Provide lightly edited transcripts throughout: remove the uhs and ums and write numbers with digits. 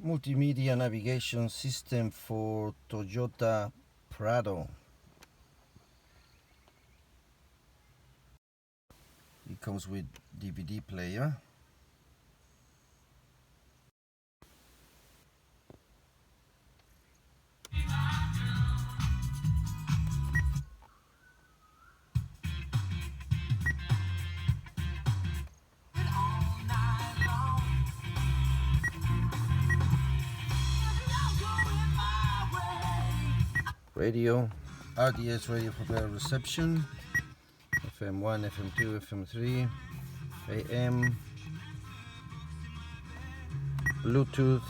multimedia navigation system for Toyota Prado. It comes with DVD player. Radio, RDS radio for better reception, FM 1, FM 2, FM 3, AM, Bluetooth.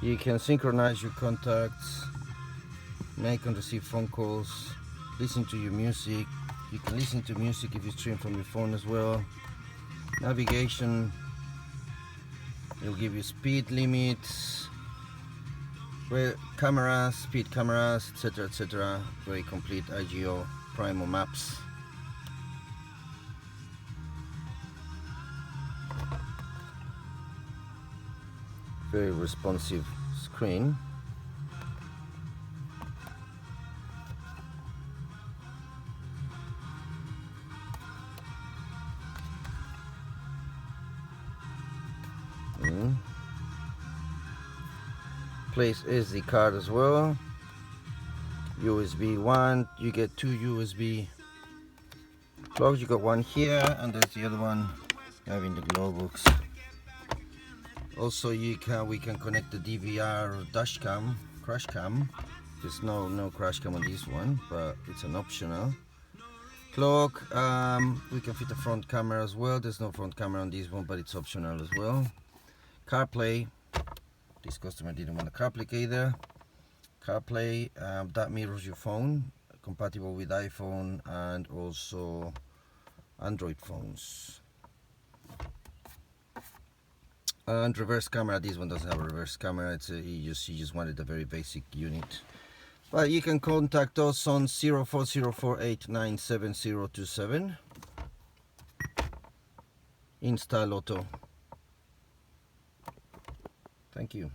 You can synchronize your contacts, make and receive phone calls, listen to your music. You can listen to music if you stream from your phone as well. Navigation, it'll give you speed limits, cameras, speed cameras, etc. Very complete IGO Primo maps. Very responsive screen. Place SD card as well. USB 1, you get 2 USB plugs. You got one here and there's the other one having the glow box. Also we can connect the DVR or dash cam, crash cam. There's no crash cam on this one, but it's an optional. Clock, we can fit a front camera as well. There's no front camera on this one, but it's optional as well. CarPlay, this customer didn't want a CarPlay either. CarPlay, that mirrors your phone, compatible with iPhone and also Android phones. And reverse camera, this one doesn't have a reverse camera. He just wanted a very basic unit. But you can contact us on 0404897027. Instyle Auto. Thank you.